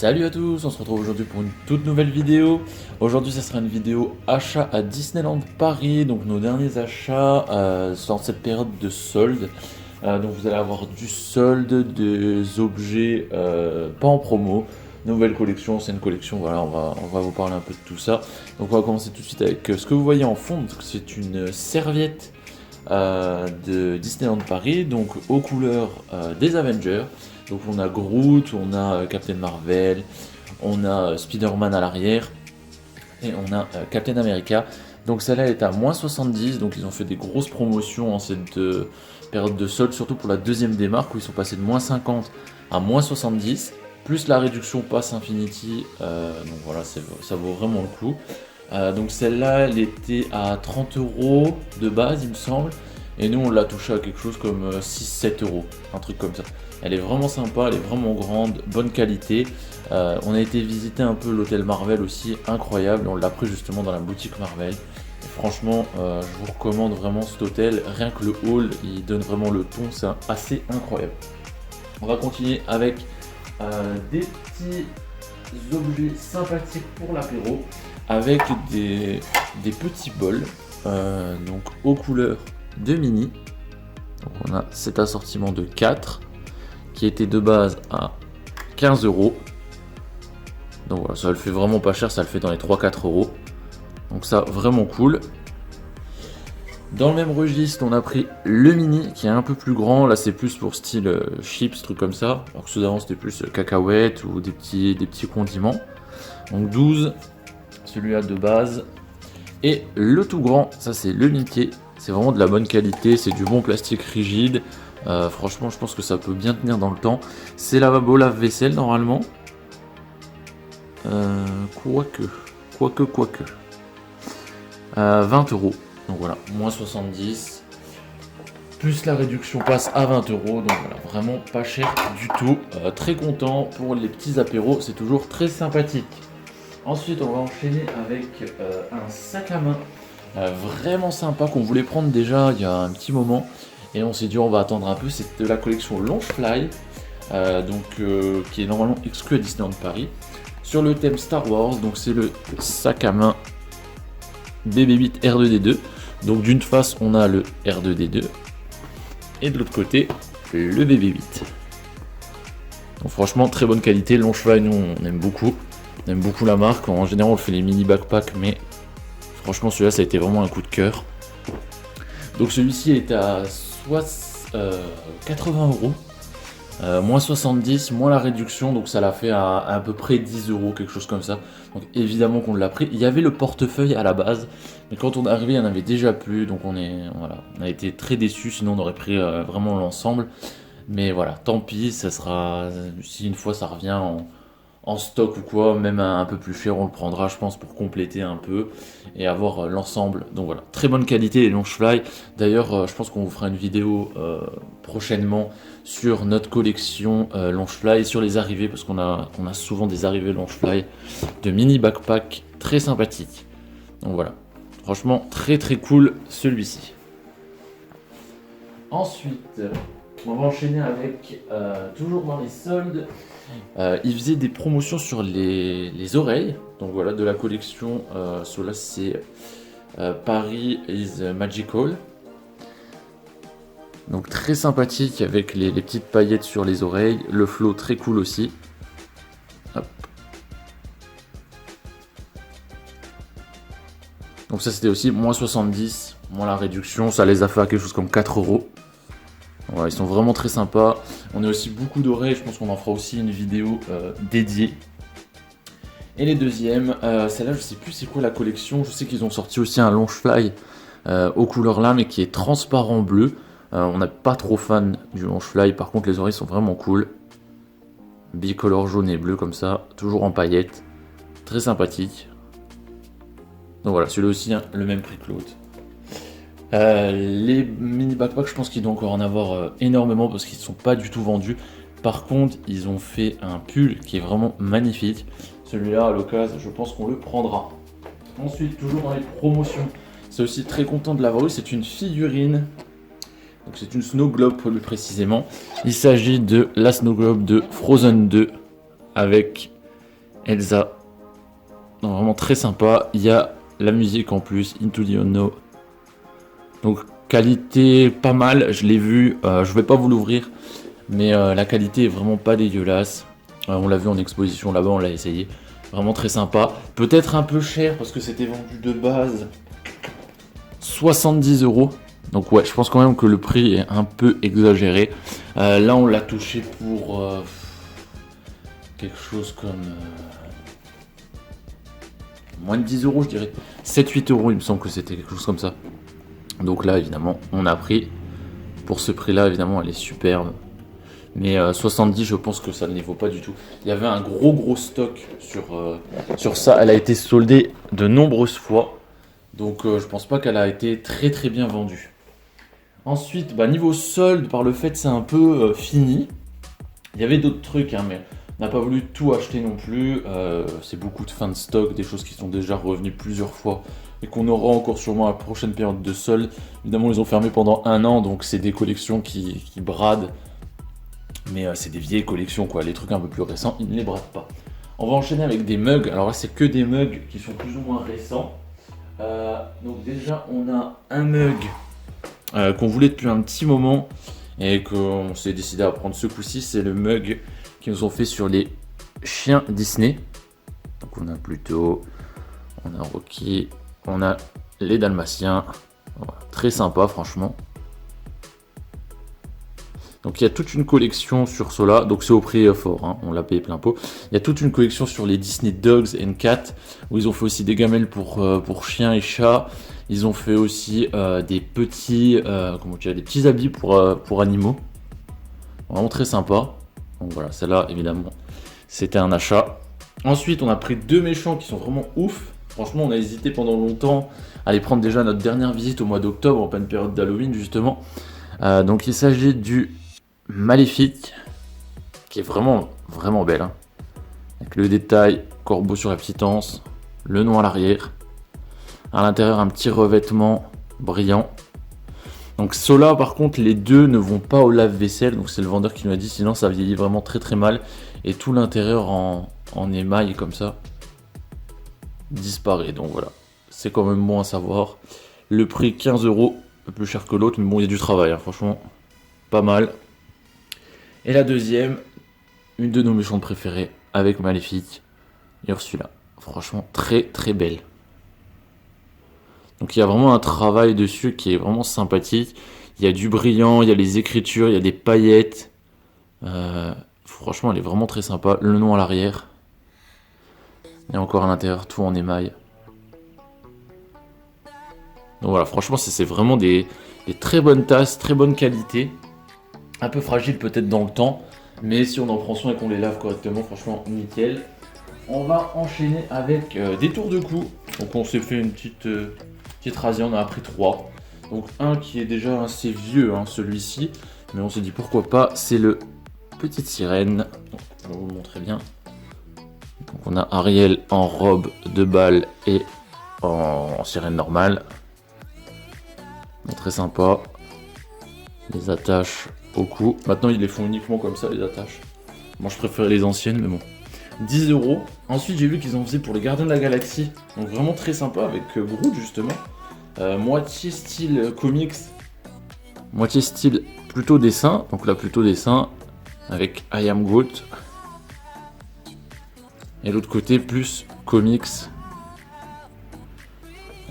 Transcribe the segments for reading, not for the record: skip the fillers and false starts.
Salut à tous, on se retrouve aujourd'hui pour une toute nouvelle vidéo. Aujourd'hui ça sera une vidéo achat à Disneyland Paris, donc nos derniers achats dans cette période de solde. Donc vous allez avoir du solde, des objets pas en promo, nouvelle collection, c'est une collection, voilà on va vous parler un peu de tout ça. Donc on va commencer tout de suite avec ce que vous voyez en fond, c'est une serviette de Disneyland Paris, donc aux couleurs des Avengers. Donc on a Groot, on a Captain Marvel, on a Spider-Man à l'arrière et on a Captain America. Donc celle-là est à moins 70, donc ils ont fait des grosses promotions en cette période de solde, surtout pour la deuxième démarque où ils sont passés de moins 50 à moins 70, plus la réduction Pass Infinity, donc voilà, ça vaut vraiment le coup. Donc celle-là, elle était à 30 € de base, il me semble. Et nous, on l'a touché à quelque chose comme 6-7 €, un truc comme ça. Elle est vraiment sympa, elle est vraiment grande, bonne qualité. On a été visiter un peu l'hôtel Marvel aussi, incroyable. On l'a pris justement dans la boutique Marvel. Et franchement, je vous recommande vraiment cet hôtel. Rien que le hall, il donne vraiment le ton, c'est assez incroyable. On va continuer avec des petits objets sympathiques pour l'apéro, avec des petits bols, donc aux couleurs de mini. Donc on a cet assortiment de 4 qui était de base à 15 €. Donc voilà, ça le fait vraiment pas cher, ça le fait dans les 3-4 €. Donc ça, vraiment cool. Dans le même registre, on a pris le mini qui est un peu plus grand. Là, c'est plus pour style chips, trucs comme ça. Alors que ceux d'avant, c'était plus cacahuètes ou des petits condiments. Donc 12, celui-là de base. Et le tout grand, ça c'est le Mickey. C'est vraiment de la bonne qualité, c'est du bon plastique rigide. Franchement, je pense que ça peut bien tenir dans le temps. C'est lavabo lave-vaisselle normalement. Quoique. 20 €. Donc voilà, moins 70. Plus la réduction passe à 20 €. Donc voilà, vraiment pas cher du tout. Très content pour les petits apéros, c'est toujours très sympathique. Ensuite, on va enchaîner avec un sac à main vraiment sympa qu'on voulait prendre déjà il y a un petit moment. Et on s'est dit, on va attendre un peu. C'est de la collection Longefly, qui est normalement exclu à Disneyland Paris, sur le thème Star Wars. Donc, c'est le sac à main BB-8 R2D2. Donc, d'une face, on a le R2D2. Et de l'autre côté, le BB-8. Donc, franchement, très bonne qualité. Longefly, nous, on aime beaucoup. On aime beaucoup la marque, en général on fait les mini backpacks, mais franchement celui-là ça a été vraiment un coup de cœur. Donc celui-ci est à 80 €, moins 70, moins la réduction, donc ça l'a fait à peu près 10 €, quelque chose comme ça. Donc évidemment qu'on l'a pris. Il y avait le portefeuille à la base, mais quand on est arrivé il n'y en avait déjà plus, donc on a été très déçus, sinon on aurait pris vraiment l'ensemble. Mais voilà, tant pis, ça sera, si une fois ça revient en stock ou quoi, même un peu plus cher, on le prendra je pense pour compléter un peu et avoir l'ensemble. Donc voilà, très bonne qualité les Longefly. D'ailleurs je pense qu'on vous fera une vidéo prochainement sur notre collection Longefly, sur les arrivées, parce qu'on a souvent des arrivées Longefly de mini backpack très sympathiques. Donc voilà, franchement très très cool celui-ci. Ensuite on va enchaîner avec, toujours dans les soldes, ils faisaient des promotions sur les oreilles. Donc voilà, de la collection, cela c'est Paris is Magical. Donc très sympathique avec les petites paillettes sur les oreilles. Le flow très cool aussi. Hop. Donc ça c'était aussi moins 70, moins la réduction. Ça les a fait à quelque chose comme 4 €. Voilà, ils sont vraiment très sympas. On a aussi beaucoup d'oreilles, je pense qu'on en fera aussi une vidéo dédiée. Et les deuxièmes, celle-là je sais plus c'est quoi la collection. Je sais qu'ils ont sorti aussi un Longefly aux couleurs là, mais qui est transparent bleu. On n'est pas trop fan du Longefly, par contre les oreilles sont vraiment cool. Bicolore jaune et bleu comme ça, toujours en paillettes. Très sympathique. Donc voilà, celui-là aussi hein, le même prix que l'autre. Les mini backpacks, je pense qu'il doit encore en avoir énormément parce qu'ils ne sont pas du tout vendus. Par contre, ils ont fait un pull qui est vraiment magnifique. Celui-là, à l'occasion, je pense qu'on le prendra. Ensuite, toujours dans les promotions, c'est aussi très content de l'avoir eu. C'est une figurine. Donc, c'est une Snow Globe plus précisément. Il s'agit de la Snow Globe de Frozen 2 avec Elsa. Donc, vraiment très sympa. Il y a la musique en plus, Into the Unknown. Donc qualité pas mal, je l'ai vu, je vais pas vous l'ouvrir, mais la qualité est vraiment pas dégueulasse. On l'a vu en exposition là-bas, on l'a essayé. Vraiment très sympa. Peut-être un peu cher parce que c'était vendu de base 70 €. Donc ouais, je pense quand même que le prix est un peu exagéré. Là on l'a touché pour quelque chose comme moins de 10 € je dirais. 7-8 € il me semble que c'était quelque chose comme ça. Donc là évidemment on a pris. Pour ce prix là évidemment elle est superbe. Mais 70 je pense que ça ne les vaut pas du tout. Il y avait un gros stock sur ça. Elle a été soldée de nombreuses fois. Donc je pense pas qu'elle a été très bien vendue. Ensuite, niveau solde, par le fait c'est un peu fini. Il y avait d'autres trucs, hein, mais on n'a pas voulu tout acheter non plus. C'est beaucoup de fin de stock, des choses qui sont déjà revenues plusieurs fois et qu'on aura encore sûrement à la prochaine période de solde. Évidemment, ils ont fermé pendant 1 an, donc c'est des collections qui bradent. Mais c'est des vieilles collections, quoi. Les trucs un peu plus récents, ils ne les bradent pas. On va enchaîner avec des mugs. Alors là, c'est que des mugs qui sont plus ou moins récents. Donc déjà, on a un mug qu'on voulait depuis un petit moment et qu'on s'est décidé à prendre ce coup-ci. C'est le mug qu'ils nous ont fait sur les chiens Disney. Donc on a Rocky, on a les Dalmatiens. Voilà, très sympa, franchement. Donc il y a toute une collection sur cela, donc c'est au prix fort, hein, on l'a payé plein pot. Il y a toute une collection sur les Disney Dogs and Cats, où ils ont fait aussi des gamelles pour chiens et chats. Ils ont fait aussi des petits habits pour animaux. Vraiment très sympa. Donc voilà, celle-là évidemment, c'était un achat. Ensuite, on a pris 2 méchants qui sont vraiment ouf. Franchement, on a hésité pendant longtemps à les prendre déjà à notre dernière visite au mois d'octobre, en pleine période d'Halloween justement. Donc il s'agit du Maléfique, qui est vraiment belle, hein. Avec le détail, corbeau sur la petite anse, le nom à l'arrière, à l'intérieur un petit revêtement brillant. Donc ceux-là par contre les deux ne vont pas au lave-vaisselle, donc c'est le vendeur qui nous a dit, sinon ça vieillit vraiment très mal, et tout l'intérieur en émail comme ça disparaît. Donc voilà, c'est quand même bon à savoir. Le prix 15 €, un peu plus cher que l'autre, mais bon il y a du travail, hein, franchement pas mal. Et la deuxième, une de nos méchantes préférées, avec Maléfique, et Ursula. Franchement, très belle. Donc il y a vraiment un travail dessus qui est vraiment sympathique. Il y a du brillant, il y a les écritures, il y a des paillettes. Franchement, elle est vraiment très sympa. Le nom à l'arrière. Et encore à l'intérieur, tout en émail. Donc voilà, franchement, c'est vraiment des très bonnes tasses, très bonne qualité. Un peu fragile peut-être dans le temps, mais si on en prend soin et qu'on les lave correctement, franchement nickel. On va enchaîner avec des tours de cou. Donc on s'est fait une petite razzia, on en a pris 3. Donc un qui est déjà assez vieux, hein, celui-ci, mais on s'est dit pourquoi pas, c'est le Petite Sirène. Donc, je vais vous le montrer bien. Donc on a Ariel en robe de bal et en sirène normale. Donc, très sympa. Les attaches au cou. Maintenant ils les font uniquement comme ça, les attaches. Moi je préfère les anciennes, mais bon. 10 €. Ensuite j'ai vu qu'ils en faisaient pour les Gardiens de la Galaxie. Donc vraiment très sympa avec Groot justement. Moitié style comics. Moitié style plutôt dessin. Donc là plutôt dessin avec I Am Groot. Et l'autre côté plus comics.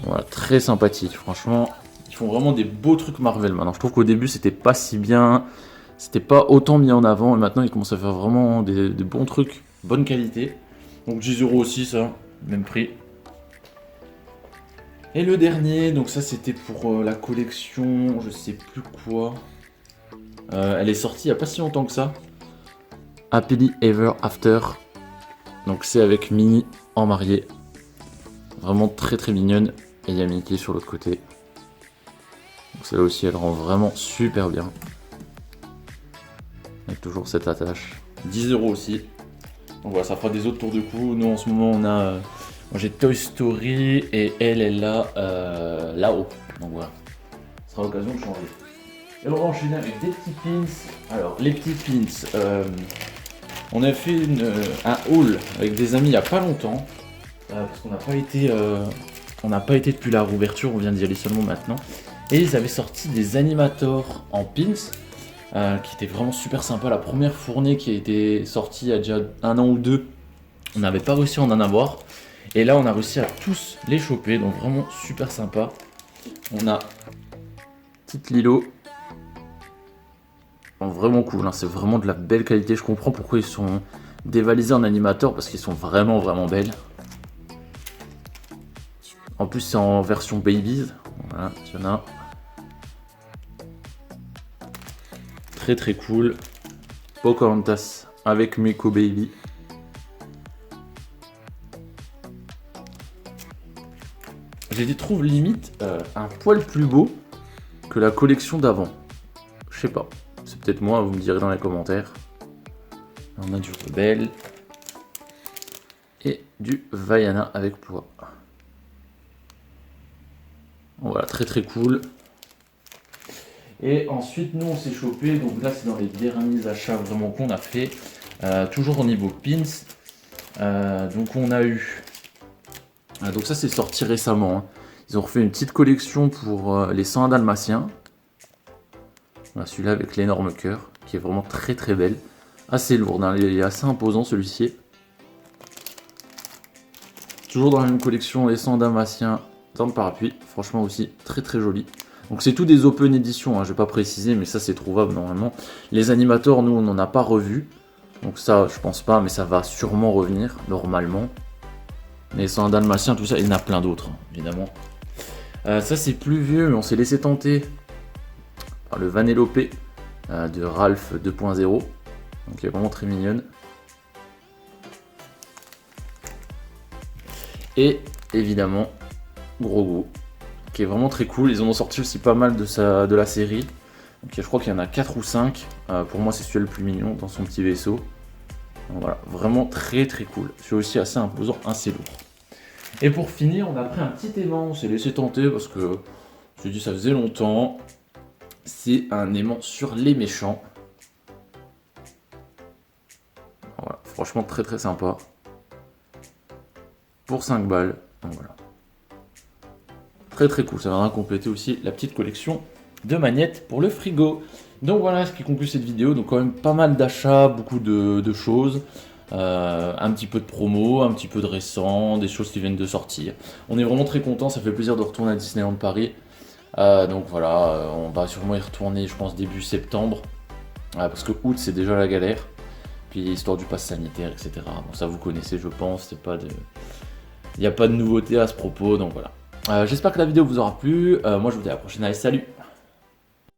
Voilà, très sympathique. Franchement, ils font vraiment des beaux trucs Marvel maintenant. Je trouve qu'au début c'était pas si bien. C'était pas autant mis en avant. Et maintenant ils commencent à faire vraiment des bons trucs. Bonne qualité. Donc 10 € aussi ça. Même prix. Et le dernier, donc ça c'était pour la collection, je sais plus quoi. Elle est sortie il n'y a pas si longtemps que ça. Happily Ever After. Donc c'est avec Minnie en mariée. Vraiment très mignonne. Et il y a Mickey sur l'autre côté. Donc celle-là aussi elle rend vraiment super bien. Avec toujours cette attache. 10 € aussi. Donc voilà, ça fera des autres tours de cou. Nous en ce moment on a... moi j'ai Toy Story et elle est là, là-haut. Donc voilà, ce sera l'occasion de changer. Et on va enchaîner avec des petits pins. Alors les petits pins, On a fait un haul avec des amis il n'y a pas longtemps, parce qu'on n'a pas été depuis la rouverture, on vient d'y aller seulement maintenant. Et ils avaient sorti des animators en pins, qui étaient vraiment super sympas. La première fournée qui a été sortie il y a déjà 1 an ou 2, on n'avait pas réussi à en avoir. Et là on a réussi à tous les choper, donc vraiment super sympa. On a petite Lilo. Vraiment cool, hein. C'est vraiment de la belle qualité. Je comprends pourquoi ils sont dévalisés en animateur, parce qu'ils sont vraiment belles. En plus c'est en version babies. Voilà, il y en a. Très cool. Pocahontas avec Meko Baby. Je les trouve limite un poil plus beau que la collection d'avant. Je sais pas. C'est peut-être moi, vous me direz dans les commentaires. On a du Rebelle. Et du Vaiana avec poids. Voilà, très cool. Et ensuite, nous on s'est chopé. Donc là, c'est dans les derniers achats vraiment qu'on a fait. Toujours au niveau pins. Donc on a eu. Donc ça, c'est sorti récemment. Hein. Ils ont refait une petite collection pour les 101 dalmatiens. Voilà, celui-là avec l'énorme cœur, qui est vraiment très belle. Assez lourde, hein. Il est assez imposant celui-ci. Toujours dans la même collection, les 100 dalmatiens dans le parapluie. Franchement aussi très joli. Donc c'est tout des open editions, hein. Je vais pas préciser, mais ça c'est trouvable normalement. Les animateurs, nous on n'en a pas revu. Donc ça je pense pas, mais ça va sûrement revenir normalement. Les 100 dalmatiens, tout ça, il y en a plein d'autres, hein, évidemment. Ça c'est plus vieux, mais on s'est laissé tenter par le Vanellope de Ralph 2.0. Donc elle est vraiment très mignonne. Et évidemment, Grogu, qui est vraiment très cool. Ils en ont sorti aussi pas mal de la série. Donc je crois qu'il y en a 4 ou 5. Pour moi c'est celui le plus mignon dans son petit vaisseau. Donc voilà, vraiment très cool. C'est aussi assez imposant, assez lourd. Et pour finir, on a pris un petit aimant. On s'est laissé tenter parce que je me dis ça faisait longtemps. C'est un aimant sur les méchants. Voilà, franchement très sympa. Pour 5 balles. Donc voilà. Très cool, ça viendra compléter aussi la petite collection de magnettes pour le frigo. Donc voilà ce qui conclut cette vidéo. Donc quand même pas mal d'achats, beaucoup de choses. Un petit peu de promo, un petit peu de récent, des choses qui viennent de sortir. On est vraiment très content, ça fait plaisir de retourner à Disneyland Paris. Donc voilà, on va sûrement y retourner je pense début septembre. Parce que août c'est déjà la galère. Puis histoire du pass sanitaire, etc. Bon ça vous connaissez je pense, il n'y a pas de nouveauté à ce propos, donc voilà. J'espère que la vidéo vous aura plu, moi je vous dis à la prochaine, allez salut!